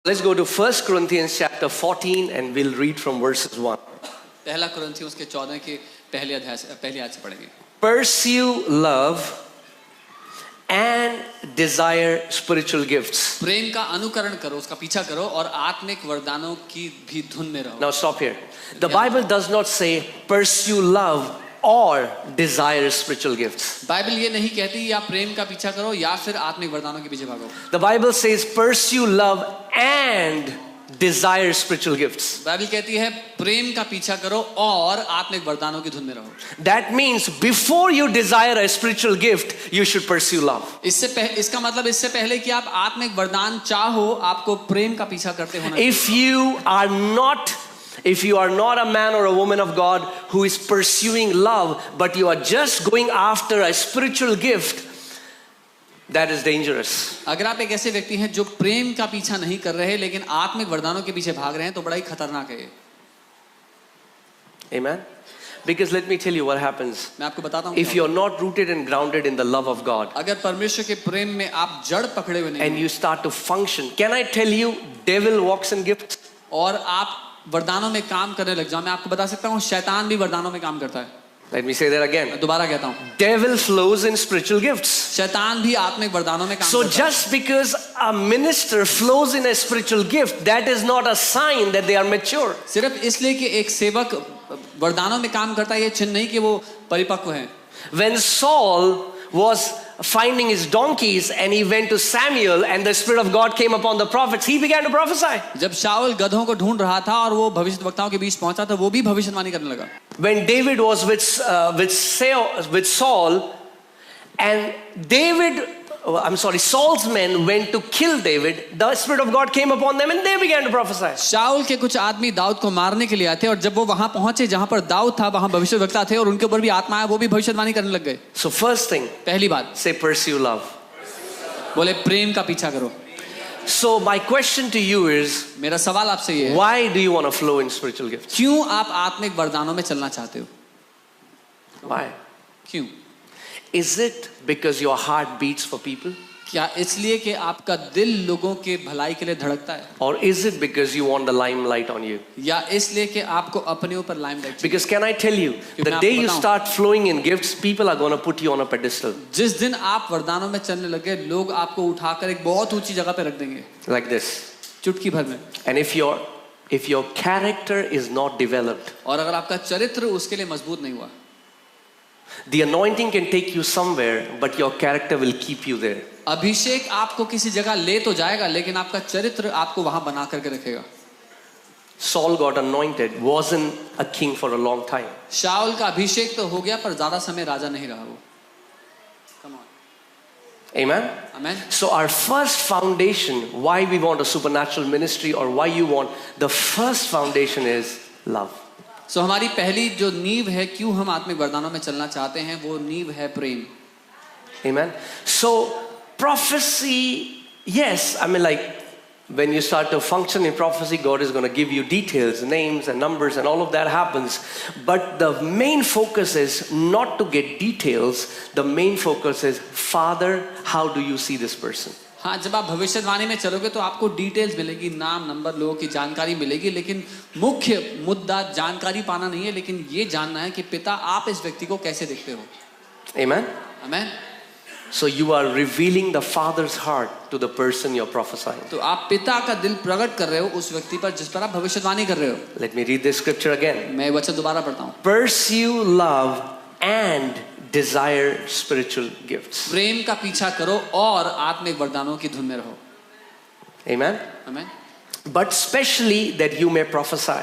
Let's go to 1 Corinthians chapter 14 and we'll read from verses 1. पहला कुरिन्थियों उसके 14 के पहले अध्याय पहली आयत से पढ़ेंगे. Pursue love and desire spiritual gifts. प्रेम का अनुकरण करो, उसका पीछा करो और आत्मिक वरदानों की भी धुन में रहो. Now stop here. The Bible does not say pursue love or desire spiritual gifts. Bible ये नहीं कहती या प्रेम का पीछा करो या फिर आत्मिक वरदानों के पीछे भागो. The Bible says pursue love and desire spiritual gifts. Bible कहती है प्रेम का पीछा करो और आत्मिक वरदानों की धुन में रहो. That means before you desire a spiritual gift, you should pursue love. इसका मतलब इससे पहले कि आप आत्मिक वरदान चाहो, आपको प्रेम का पीछा करते होना चाहिए. If you are not a man or a woman of God who is pursuing love, but you are just going after a spiritual gift, that is dangerous. अगर आप एक ऐसे व्यक्ति हैं जो प्रेम का पीछा नहीं कर रहे लेकिन आत्मिक वरदानों के पीछे भाग रहे हैं तो बड़ा ही खतरनाक है. Amen. Because let me tell you what happens. मैं आपको बताता हूँ. If you are not rooted and grounded in the love of God, अगर परमेश्वर के प्रेम में आप जड़ पकड़े हुए नहीं and you start to function, can I tell you, devil walks in gifts? और आप वरदानों में काम करने लग जाओ, मैं आपको बता सकता हूँ शैतान भी वरदानों में काम करता है. Let me say that again. मैं दोबारा कहता हूँ. Devil flows in spiritual gifts. शैतान भी आत्मिक वरदानों में काम So करता है. just because a minister flows in a spiritual gift, that is not a sign that they are mature. सिर्फ इसलिए कि एक सेवक वरदानों में काम करता है ये चिन्ह नहीं कि वो परिपक्व है. When Saul was finding his donkeys and he went to Samuel and the Spirit of God came upon the prophets, he began to prophesy. जब शाऊल गधों को ढूंढ रहा था और वो भविष्यद्वक्ताओं के बीच पहुंचा था, वो भी भविष्यवाणी करने लगा. When David was with Saul and Saul's men went to kill David, the Spirit of God came upon them and they began to prophesy. शाऊल के कुछ आदमी दाऊद को मारने के लिए आए थे और जब वो वहां पहुंचे जहां पर दाऊद था वहां भविष्यद्वक्ता थे और उनके ऊपर भी आत्मा आया, वो भी भविष्यवाणी करने लग गए. So first thing, पहली बात, say pursue love. बोले प्रेम का पीछा करो. So my question to you is, मेरा सवाल आपसे ये है, why do you want to flow in spiritual gifts? क्यों आप आत्मिक वरदानों में चलना चाहते हो? Why? क्यों? Is it because your heart beats for people? क्या इसलिए कि आपका दिल लोगों के भलाई के लिए धड़कता है? Or is it because you want the limelight on you? या इसलिए कि आपको अपने ऊपर limelight? Because can I tell you, the day you start flowing in gifts, people are going to put you on a pedestal. जिस दिन आप वरदानों में चलने लगे, लोग आपको उठाकर एक बहुत ऊंची जगह पे रख देंगे. Like this. चुटकी भर में. And if your character is not developed, और अगर आपका चरित्र उसके लिए मजबूत नहीं हुआ, the anointing can take you somewhere, but your character will keep you there. अभिषेक आपको किसी जगह ले तो जाएगा लेकिन आपका चरित्र आपको वहां बना करके रखेगा. Saul got anointed, wasn't a king for a long time. शाऊल का अभिषेक तो हो गया पर ज्यादा समय राजा नहीं रहा वो. Come on. Amen. Amen. So our first foundation, why we want a supernatural ministry or why you want, the first foundation is love. So हमारी पहली जो नींव है क्यों हम आत्मिक वरदानों में चलना चाहते हैं, वो नींव है प्रेम. Amen. So prophecy, yes, I mean, like when you start to function in prophecy, God is going to give you details, names and numbers and all of that happens. But the main focus is not to get details. The main focus is, Father, how do you see this person? हाँ, जब आप भविष्यवाणी में चलोगे तो आपको details मिलेगी, नाम नंबर लोगों की जानकारी मिलेगी, लेकिन मुख्य मुद्दा जानकारी पाना नहीं है, लेकिन ये जानना है कि पिता आप इस व्यक्ति को कैसे देखते हो. Amen. Amen. So you are revealing the Father's heart to the person you're prophesying. तो आप पिता का दिल प्रकट कर रहे हो उस व्यक्ति पर जिस पर आप भविष्यवाणी कर रहे हो. Let me read this scripture again. मैं वचन दोबारा पढ़ता हूँ. Pursue love and desire spiritual gifts. प्रेम का पीछा करो और आत्मिक वरदानों की धुन में रहो. Amen. Amen. But specially that you may prophesy.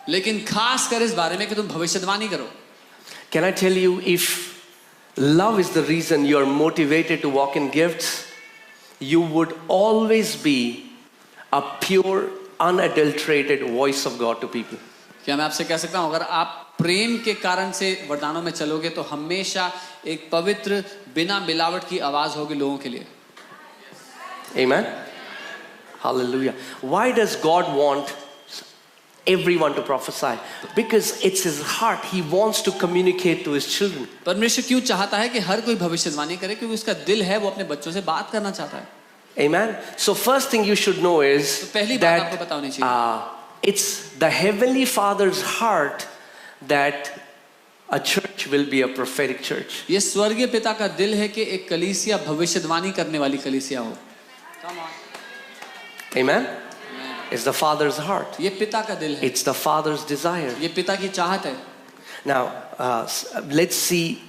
लेकिन खास कर इस बारे में कि तुम भविष्यवाणी करो. Can I tell you, if love is the reason you are motivated to walk in gifts, you would always be a pure, unadulterated voice of God to people. क्या मैं आपसे कह सकता हूँ, अगर आप प्रेम के कारण से वरदानों में चलोगे तो हमेशा एक पवित्र बिना मिलावट की आवाज होगी लोगों के लिए. Amen. Hallelujah. Why does God want everyone to prophesy? Because it's his heart. He wants to communicate to his children. परमेश्वर क्यों चाहता है कि हर कोई भविष्यवाणी करे? क्योंकि उसका दिल है, वो अपने बच्चों से बात करना चाहता है. Amen. So first thing you should know is तो पहली बात आपको that पता होनी चाहिए it's the Heavenly Father's heart that a church will be a prophetic church. ये स्वर्गीय पिता का दिल है कि एक कलीसिया भविष्यवाणी करने वाली कलीसिया हो. Amen. It's the Father's heart. ये पिता का दिल है. It's the Father's desire. ये पिता की चाहत है. Now, let's see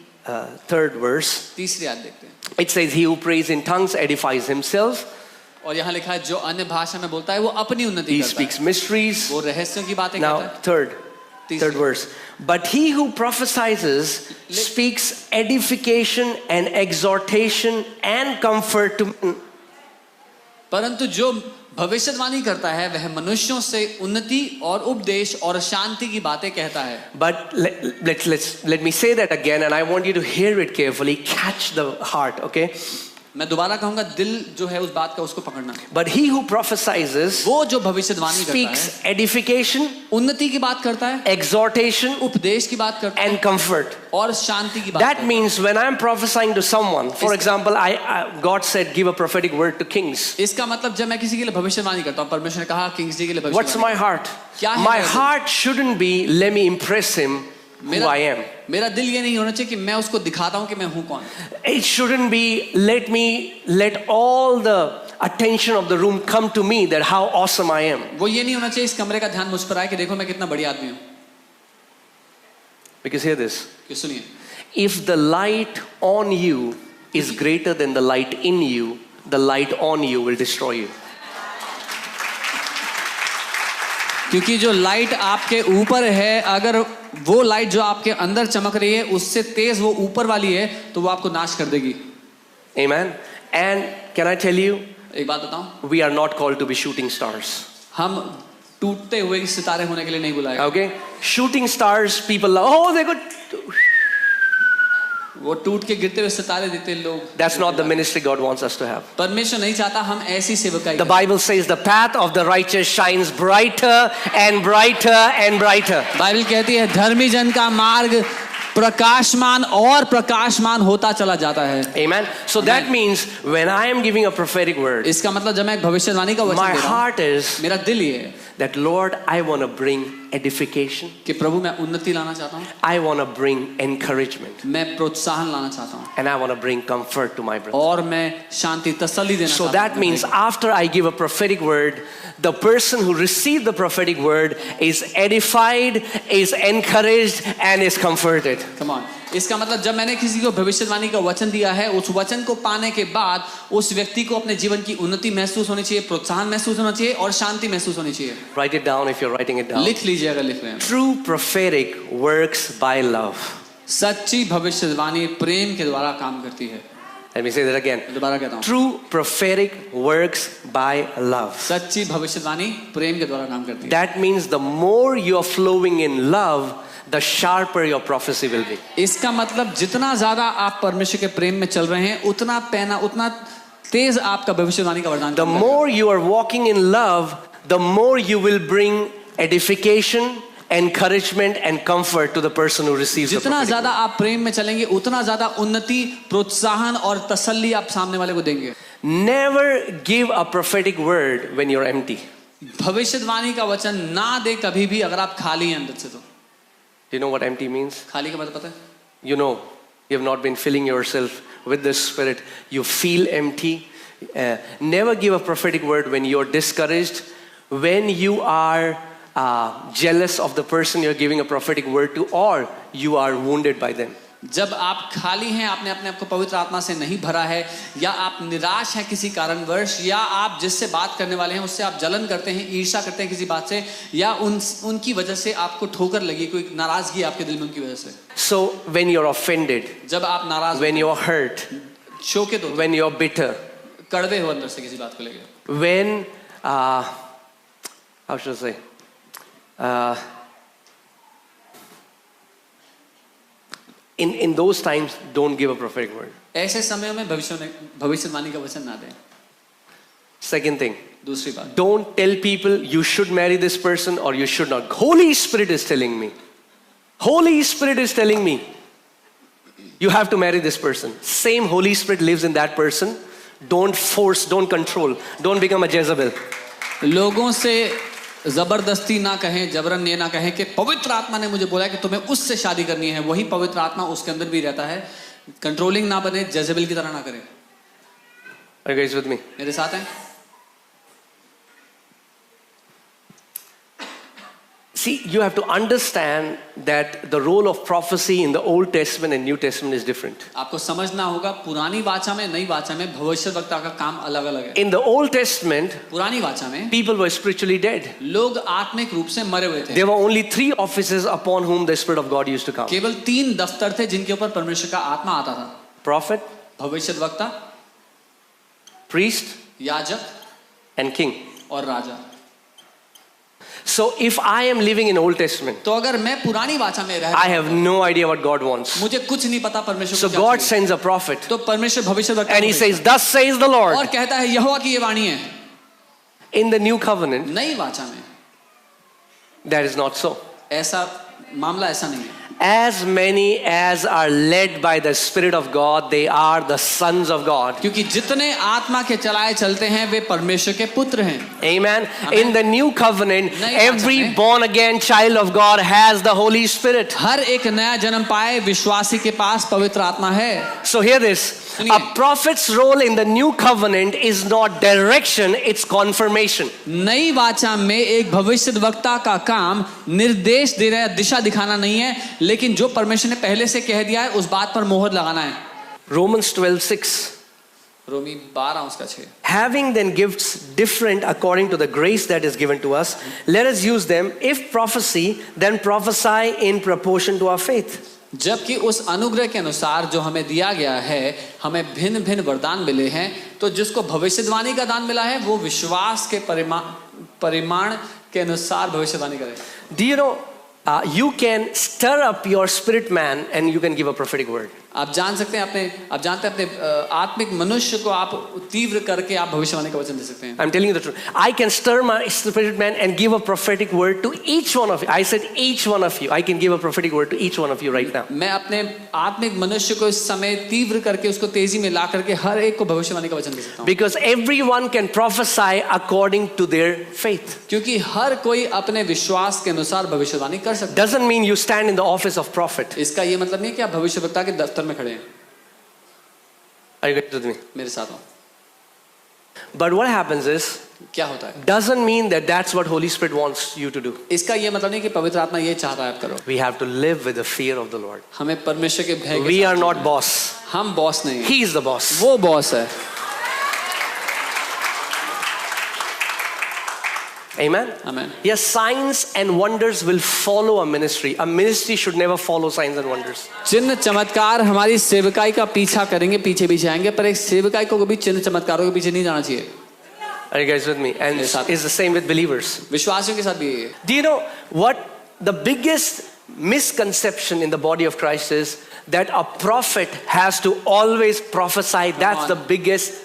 third verse. तीसरी आयत देखते हैं. It says, "He who prays in tongues edifies himself. और यहाँ लिखा है जो अन्य भाषा में बोलता है वो अपनी उन्नति He करता speaks है. mysteries." वो रहस्यों की बातें Now, करता है. third verse. "But he who prophesies speaks edification and exhortation and comfort to men." परंतु जो भविष्यवाणी करता है वह मनुष्यों से उन्नति और उपदेश और शांति की बातें कहता है. But let me say that again, and I want you to hear it carefully. Catch the heart, okay? मैं दोबारा कहूंगा दिल जो है उस बात का उसको पकड़ना. But he who prophesies वो जो भविष्यवाणी करता speaks है edification, उन्नति की बात करता है, exhortation, उपदेश की बात करता है and comfort. और शांति की बात That करता है. means when I'm prophesying to someone, for example, God said, give a prophetic word to kings. इसका मतलब जब मैं किसी के लिए भविष्यवाणी करता हूँ, परमेश्वर ने कहा किंग्स जी के लिए What's भविष्यवाणी. my heart? क्या है My मेरा दिल? heart shouldn't be, let me impress him who I am. मेरा दिल ये नहीं होना चाहिए कि मैं उसको दिखाता हूँ कि मैं हूँ कौन. It shouldn't be, let all the attention of the room come to me that how awesome I am. वो ये नहीं होना चाहिए इस कमरे का ध्यान मुझ पर आए कि देखो मैं कितना बड़ी आदमी हूँ. Because hear this. कि सुनिए, If the light on you is greater than the light in you, the light on you will destroy you. क्योंकि जो लाइट आपके ऊपर है, अगर वो लाइट जो आपके अंदर चमक रही है उससे तेज वो ऊपर वाली है तो वो आपको नाश कर देगी. Amen. And can I tell you, एक बात बताऊं, we are not called to be shooting stars. हम टूटते हुए सितारे होने के लिए नहीं बुलाए. Okay? Shooting stars, people love, oh, they go. वो टूट के गिरते हुए सितारे देते लोग. That's not the ministry God wants us to have. परमेश्वर नहीं चाहता हम ऐसी सेवकाई. The Bible says the path of the righteous shines brighter and brighter and brighter. Bible कहती है धर्मी जन का मार्ग प्रकाशमान और प्रकाशमान होता चला जाता है. Amen. So that means when I am giving a prophetic word, इसका मतलब जब मैं एक भविष्यवाणी का वचन my दे रहा हूं, heart is मेरा दिल ये है that Lord, I want to bring edification. कि प्रभु मैं उन्नति लाना चाहता हूं, I want to bring encouragement. मैं प्रोत्साहन लाना चाहता हूं And I want to bring comfort to my brother. और मैं शांति तसल्ली देना So चाहता that हूं. means after I give a prophetic word, the person who received the prophetic word is edified, is encouraged, and is comforted. Come on. इसका मतलब जब मैंने किसी को भविष्यवाणी का वचन दिया है, उस वचन को पाने के बाद उस व्यक्ति को अपने जीवन की उन्नति महसूस होनी चाहिए, प्रोत्साहन महसूस होना चाहिए और शांति महसूस होनी चाहिए. Write it down if you're writing it down. लिख लीजिए अगर लिख रहे हैं. True prophetic works by love. सच्ची भविष्यवाणी प्रेम के द्वारा काम करती है. Let me say that again. दोबारा कहता हूँ. True prophetic works by love. सच्ची भविष्यवाणी प्रेम के द्वारा काम करती है. That means the more you are flowing in love, the sharper your prophecy will be. इसका मतलब जितना ज्यादा आप परमेश्वर के प्रेम में चल रहे हैं उतना पैना उतना तेज आपका भविष्यवाणी का वरदान. The more you are walking in love, the more you will bring edification, encouragement and comfort to the person who receives the जितना prophetic ज्यादा word. आप प्रेम में चलेंगे उतना ज्यादा उन्नति, प्रोत्साहन और तसल्ली आप सामने वाले को देंगे. Never give a prophetic word when you're empty. भविष्यवाणी का वचन ना दे कभी भी अगर आप खाली हैं अंदर से. तो Do you know what empty means? खाली का मतलब पता है? You know, you have not been filling yourself with the Spirit. You feel empty. Never give a prophetic word when you're discouraged, when you are jealous of the person you're giving a prophetic word to, or you are wounded by them. जब आप खाली हैं, आपने अपने आप को पवित्र आत्मा से नहीं भरा है, या आप निराश हैं किसी कारणवश, या आप जिससे बात करने वाले हैं उससे आप जलन करते हैं, ईर्ष्या करते हैं किसी बात से, या उनकी वजह से आपको ठोकर लगी, कोई नाराजगी आपके दिल में उनकी वजह से. So when you're offended, जब आप नाराज, when you're hurt, शोकित हो, when you're bitter, कड़वे हो अंदर से किसी बात को लेकर, when how should I say, in those times, don't give a prophetic word. ऐसे समयों में भविष्यवाणी का वचन ना दें. Second thing, दूसरी बात, don't tell people you should marry this person or you should not. Holy Spirit is telling me. Holy Spirit is telling me you have to marry this person. Same Holy Spirit lives in that person, Don't force, don't control, don't become a Jezebel. लोगों से जबरदस्ती ना कहें, जबरन ये ना कहें कि पवित्र आत्मा ने मुझे बोला कि तुम्हें उससे शादी करनी है, वही पवित्र आत्मा उसके अंदर भी रहता है। कंट्रोलिंग ना बने, जेजेबेल की तरह ना करें। Are you guys with me? मेरे साथ हैं? See, you have to understand that the role of prophecy in the Old Testament and New Testament is different. आपको समझना होगा पुरानी वाचा में, नई वाचा में भविष्यवक्ता का काम अलग अलग है। In the Old Testament, पुरानी वाचा में people were spiritually dead. लोग आत्मिक रूप से मरे हुए थे। There were only 3 offices upon whom the Spirit of God used to come. केवल 3 दफ्तर थे जिनके ऊपर परमेश्वर का आत्मा आता था। Prophet, भविष्यवक्ता, priest, याजक and king. और राजा। So if I am living in Old Testament, तो अगर मैं पुरानी वाचा में रहता I have no idea what God wants. मुझे कुछ नहीं पता परमेश्वर So को क्या God चाहिए। sends a prophet तो परमेश्वर भविष्यवक्ता and he को says, "Thus says the भेजता है Lord." और कहता है यहोवा की ये वाणी है। In the new covenant, नई वाचा में that is not so. ऐसा मामला ऐसा नहीं है। As many as are led by the Spirit of God, they are the sons of God. क्योंकि जितने आत्मा के चलाए चलते हैं वे परमेश्वर के पुत्र हैं। Amen. Amen. In the new covenant, नई every वाचा में born again child of God has the Holy Spirit. हर एक नया जन्म पाए विश्वासी के पास पवित्र आत्मा है। So hear this. सुनिए। A prophet's role in the new covenant is not direction, it's confirmation. नई वाचा में एक भविष्यद्वक्ता का काम निर्देश दे रहा है, दिशा दिखाना नहीं है, लेकिन जो परमेश्वर ने पहले से कह दिया है उस बात पर मोहर लगाना है। Romans 12:6. रोमी 12 उसका 6। Having then gifts different according to the grace that is given to us, let us use them. If prophecy, then prophesy in proportion to our faith. जबकि उस अनुग्रह के अनुसार जो हमें दिया गया है, हमें भिन्न भिन्न वरदान मिले हैं, तो जिसको भविष्यवाणी का दान मिला है वो विश्वास के परिमाण के अनुसार भविष्यवाणी करे। Do you know, you can stir up your spirit man and you can give a prophetic word. आप जानते हैं अपने आत्मिक मनुष्य को आप तीव्र करके आप भविष्यवाणी का वचन दे सकते हैं। I'm telling you the truth. I can stir my spirit man and give a prophetic word to each one of you. I said each one of you. I can give a prophetic word to each one of you right now. मैं अपने आत्मिक मनुष्य को इस समय तीव्र करके उसको तेजी में ला करके हर एक को भविष्यवाणी का वचन दे सकता हूँ। Because everyone can prophesy according to their faith. क्योंकि हर कोई अपने विश्वास के अनुसार भविष्यवाणी कर सकता है। Doesn't mean you stand in the office of prophet. इसका ये मतलब नहीं कि आप भविष्यवक्ता के दफ्तर में खड़े हैं। Are you with me? मेरे साथ हो। But what happens is, क्या होता है? doesn't mean that that's what Holy Spirit wants you to do. इसका ये मतलब नहीं कि पवित्र आत्मा ये चाहता है आप करो। We have to live with the fear of the Lord. हमें परमेश्वर के भय के We साथ are not जीना है। boss. हम बॉस नहीं हैं। He is the boss. वो बॉस है। Amen. Amen. Yes, signs and wonders will follow a ministry. A ministry should never follow signs and wonders. चिन्ह चमत्कार हमारी सेवकाई का पीछा करेंगे, पीछे पीछे आएंगे, पर एक सेवकाई को कभी चिन्ह चमत्कारों के पीछे नहीं जाना चाहिए। Are you guys with me? And Yes, sir. it's the same with believers. विश्वासियों के साथ भी यही है। Do you know what the biggest misconception in the body of Christ is? That a prophet has to always prophesy. That's the biggest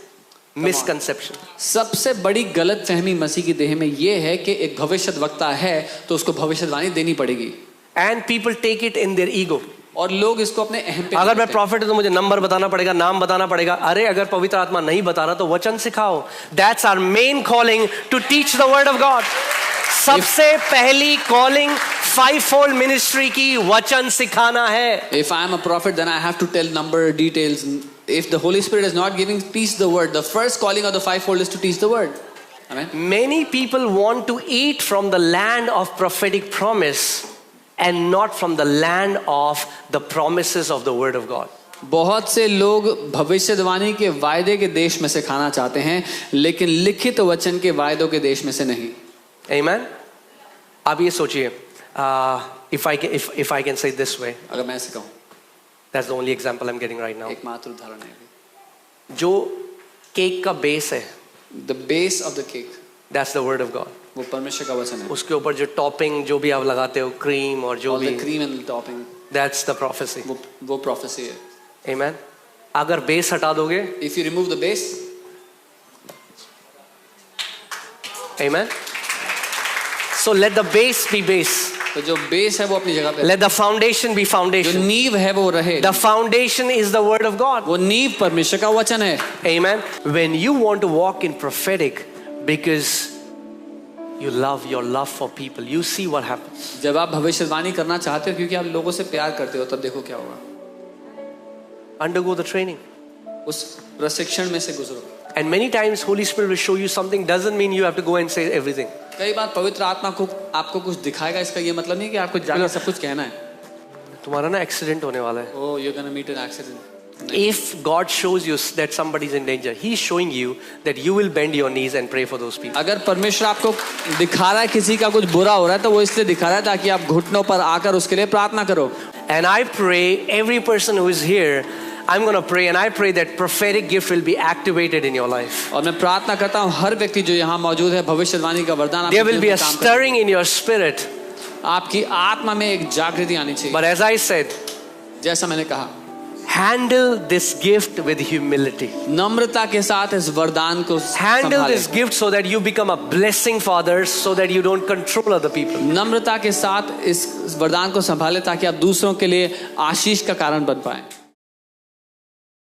misconception. सबसे बड़ी गलत फहमी मसीह की देह में ये है कि एक भविष्यद्वक्ता है तो उसको भविष्यवाणी देनी पड़ेगी। And people take it in their ego. और लोग इसको अपने अहम पे अगर मैं प्रॉफिट हूं तो मुझे नंबर बताना पड़ेगा, नाम बताना पड़ेगा। अरे अगर पवित्र आत्मा नहीं बता रहा तो वचन सिखाओ। That's our main calling, to teach the word of God. सबसे पहली calling fivefold ministry की वचन सिखाना है। If I am a prophet, then I have to tell number details. If the Holy Spirit is not giving, teach the word. The first calling of the fivefold is to teach the word. Amen. Many people want to eat from the land of prophetic promise and not from the land of the promises of the word of God. बहुत से लोग भविष्यवाणी के वायदे के देश में से खाना चाहते हैं, लेकिन लिखित वचन के वायदों के देश में से नहीं। Amen. आप ये सोचिए, if I can say this way, अगर मैं ऐसे कहूँ, that's the only example I'm getting right now. एक मात्र उदाहरण है। जो केक का बेस है, The base of the cake, that's the word of God. वो परमेश्वर का वचन है। उसके ऊपर जो टॉपिंग जो भी आप लगाते हो, क्रीम और जो All भी, the cream and the topping, that's the prophecy. वो prophecy है। Amen. अगर बेस हटा दोगे, If you remove the base, amen. So let the base be base. तो जो बेस है वो अपनी जगह पे, Let the foundation be जो foundation. नींव है वो रहे। The foundation is the word of God. वो नींव परमेश्वर का वचन है। Amen. When you want to walk in prophetic because you love your love for people, you see what happens. जब आप भविष्यवाणी करना चाहते हो क्योंकि आप लोगों से प्यार करते हो, तब देखो क्या होगा। Undergo the training. उस प्रशिक्षण में से गुजरो। And many times Holy Spirit will show you something, doesn't mean you have to go and say everything. कई बार पवित्र आत्मा को आपको कुछ दिखाएगा, इसका ये मतलब नहीं कि आपको जाकर सब कुछ कहना है। तुम्हारा ना एक्सीडेंट होने वाला है। Oh, you're gonna meet an accident. If God shows you that somebody is in danger, He's showing you that you will bend your knees and pray for those people. अगर परमेश्वर आपको दिखा रहा है किसी का कुछ बुरा हो रहा है, तो वो इसलिए दिखा रहा है ताकि आप घुटनों पर आकर उसके लिए प्रार्थना करो। And I pray every person who is here, I'm going to pray and I pray that prophetic gift will be activated in your life. और मैं प्रार्थना करता हूँ हर व्यक्ति जो यहाँ मौजूद है, भविष्यवाणी का वरदान आपके There will जीवन be में a काम stirring in your spirit. करे। आपकी आत्मा में एक जागृति आनी चाहिए। But as I said, जैसा मैंने कहा, handle this gift with humility. नम्रता के साथ इस वरदान को Handle संभालें। this gift so that you become a blessing for others, so that you don't control other people. नम्रता के साथ इस वरदान को संभालें ताकि आप दूसरों के लिए आशीष का कारण बन पाएं।